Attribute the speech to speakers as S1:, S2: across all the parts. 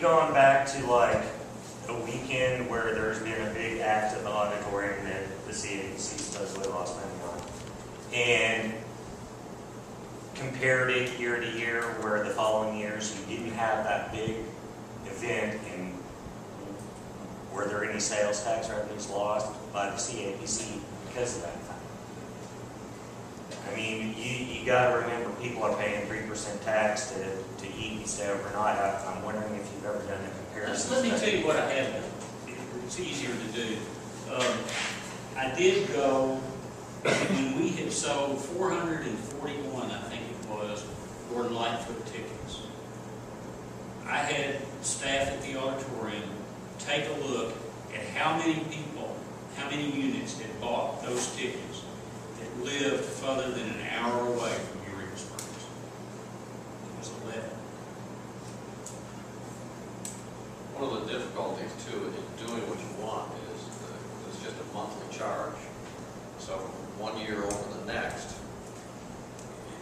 S1: gone back to like a weekend where there's been a big act at the auditorium that the CAPC supposedly lost money on, and compared it year to year, where the following years you didn't have that big event, and were there any sales tax revenues lost by the CAPC because of that fact? I mean, you got to remember, people are paying 3% tax to eat and stay overnight. I'm wondering if you've ever done a comparison.
S2: Let me tell you what I have done. It's easier to do. I did go, when we had sold 441, I think it was, Gordon Lightfoot tickets. I had staff at the auditorium take a look at how many people, how many units had bought those tickets that lived further than an hour away from Eureka Springs. It was 11.
S3: One of the difficulties too in doing what you want is it's just a monthly charge. So from 1 year over the next,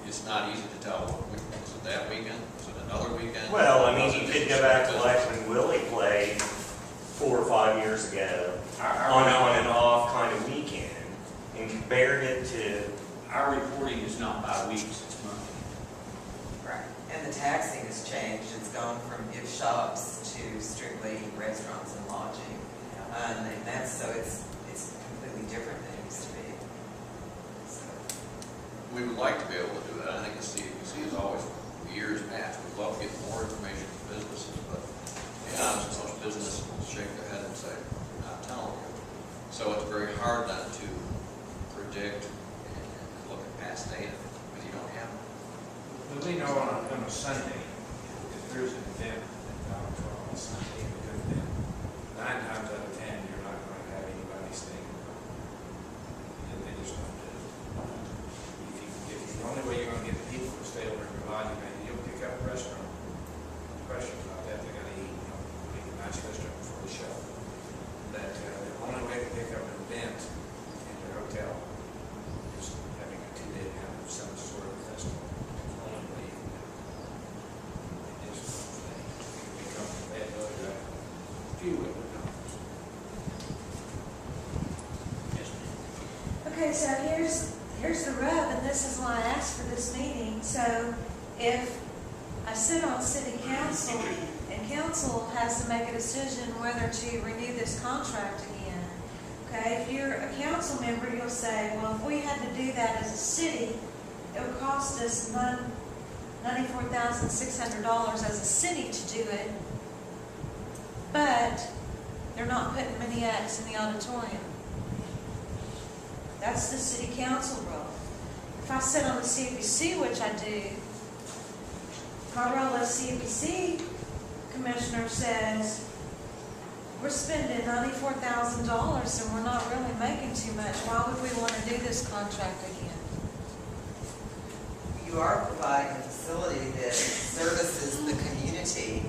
S3: it's not easy to tell. Is it that weekend? Is it another weekend?
S1: Well, I mean, you could go back to like when Willie played 4 or 5 years ago on an off kind of weekend and compared it to.
S2: Our reporting is not by weeks, it's monthly.
S4: Right, and the taxing has changed. It's gone from gift shops to strictly restaurants and lodging. And that's, so it's completely different than it used to be. So.
S3: We would like to be able to do that. I think the CAPC is always years past. We'd love to get more information from businesses, but to be honest, most businesses will shake their head and say, "I'm not telling you." So it's very hard then to predict and look at past data because you don't have it.
S5: But we know on a Sunday, if there's an event on a Sunday, a good event, 9 times out of 10, you're not going to have anybody staying. And they just don't do it. If the only way you're going to get people to stay over in your lodging, maybe you'll pick up a restaurant. No question about that. They got to eat, eat a nice restaurant before the show. But the only way to pick up an event in your hotel is having a 2-day event of some sort of festival. It's the only way you can do it. It just becomes a bad load, right? Few of them.
S2: Yes, ma'am.
S6: Okay, so here's the rub, and this is why I asked for this meeting. So if I sit on city council and council has to make a decision whether to renew this contract again, okay, if you're a council member, you'll say, well, if we had to do that as a city, it would cost us $94,600 as a city to do it, but they're not putting many acts in the auditorium. That's the city council role. If I sit on the CAPC, which I do, my role as CAPC commissioner says, we're spending $94,000 and we're not really making too much. Why would we want to do this contract again?
S4: You are providing a facility that services the community.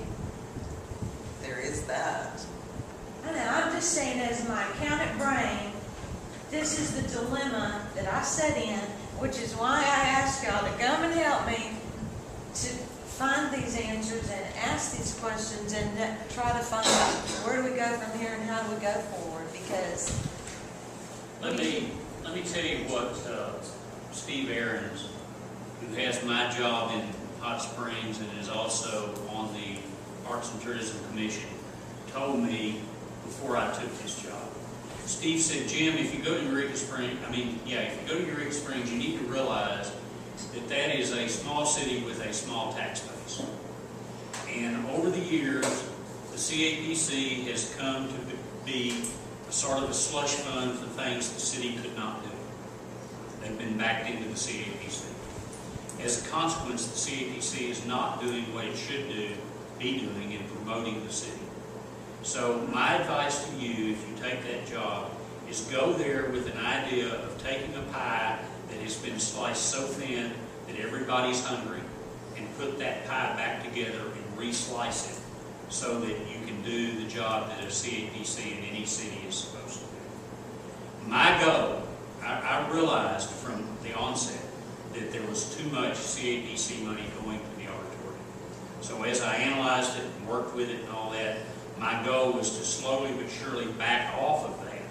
S4: There is that.
S6: I know, I'm just saying as my accountant brain, this is the dilemma that I set in, which is why I asked y'all to come and help me to find these answers and ask these questions and try to find out where do we go from here and how do we go forward, because
S2: Let me tell you what Steve Aarons, who has my job in Hot Springs and is also on the Arts and Tourism Commission, told me before I took this job. Steve said, Jim, if you go to Eureka Springs, if you go to Eureka Springs, you need to realize that that is a small city with a small tax base. And over the years, the CAPC has come to be a sort of a slush fund for things the city could not do. They've been backed into the CAPC. As a consequence, the CAPC is not doing what it should be doing in promoting the city. So my advice to you, if you take that job, is go there with an idea of taking a pie that has been sliced so thin that everybody's hungry, and put that pie back together and re-slice it so that you can do the job that a CAPC in any city is supposed to do. My goal, I realized from the onset that there was too much CAPC money going to the auditorium. So as I analyzed it and worked with it and all that, my goal was to slowly but surely back off of that,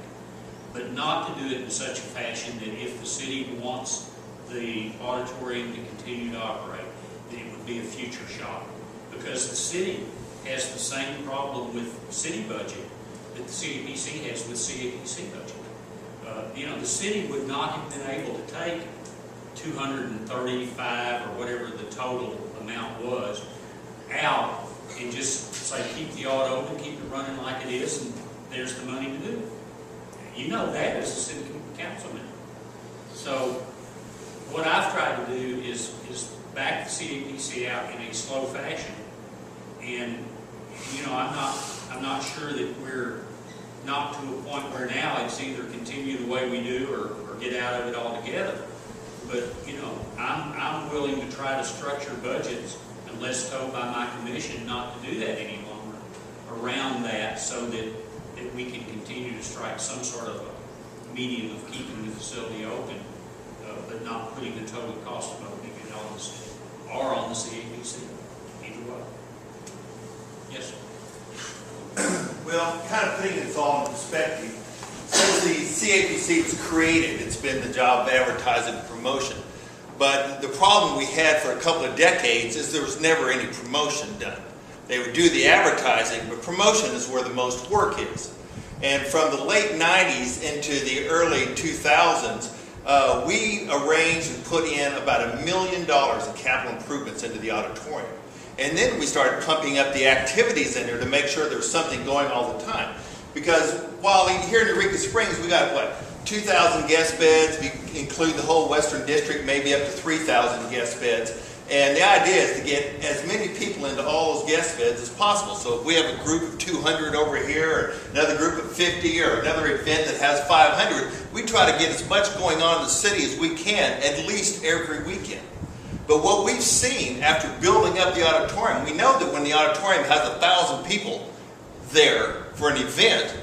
S2: but not to do it in such a fashion that if the city wants the auditorium to continue to operate, that it would be a future shop. Because the city has the same problem with city budget that the CAPC has with CAPC budget. The city would not have been able to take 235 or whatever the total amount was out and just say, keep the audit open, keep it running like it is, and there's the money to do it. You know that as a city councilman. So what I've tried to do is back the CAPC out in a slow fashion. And, I'm not sure that we're not to a point where now it's either continue the way we do or get out of it altogether. But, I'm willing to try to structure budgets unless told by my commission not to do that any longer around that so that we can continue to strike some sort of a medium of keeping the facility open, but not putting the total cost of opening it on the state or on the CAPC. Either way. Yes, sir.
S7: Well, kind of putting this all in perspective, since the CAPC was created, it's been the job of advertising and promotion. But the problem we had for a couple of decades is there was never any promotion done. They would do the advertising, but promotion is where the most work is. And from the late 90s into the early 2000s, we arranged and put in about $1 million in capital improvements into the auditorium. And then we started pumping up the activities in there to make sure there was something going all the time. Because while here in Eureka Springs, we got, 2,000 guest beds. If you include the whole Western District, maybe up to 3,000 guest beds. And the idea is to get as many people into all those guest beds as possible. So if we have a group of 200 over here, or another group of 50, or another event that has 500, we try to get as much going on in the city as we can, at least every weekend. But what we've seen after building up the auditorium, we know that when the auditorium has 1,000 people there for an event,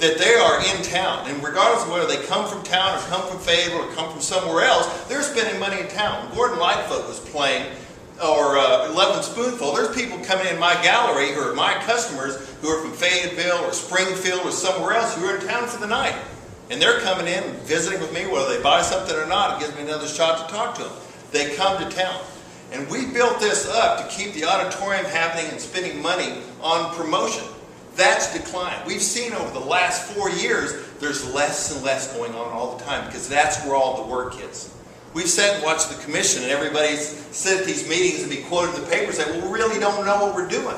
S7: that they are in town. And regardless of whether they come from town or come from Fayetteville or come from somewhere else, they're spending money in town. When Gordon Lightfoot was playing, or 11 Spoonful, there's people coming in my gallery who are my customers who are from Fayetteville or Springfield or somewhere else who are in town for the night. And they're coming in and visiting with me, whether they buy something or not. It gives me another shot to talk to them. They come to town. And we built this up to keep the auditorium happening and spending money on promotion. That's declined. We've seen over the last 4 years, there's less and less going on all the time because that's where all the work is. We've sat and watched the commission and everybody's sit at these meetings and be quoted in the paper and say, well, we really don't know what we're doing.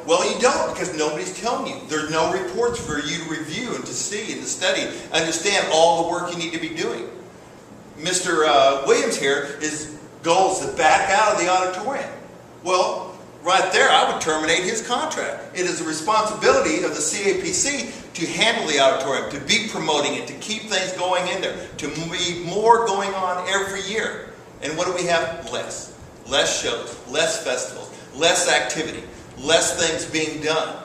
S7: Well, you don't because nobody's telling you. There's no reports for you to review and to see and to study, understand all the work you need to be doing. Mr. Williams here, his goal is to back out of the auditorium. Well, right there, I would terminate his contract. It is the responsibility of the CAPC to handle the auditorium, to be promoting it, to keep things going in there, to be more going on every year. And what do we have? Less. Less shows, less festivals, less activity, less things being done.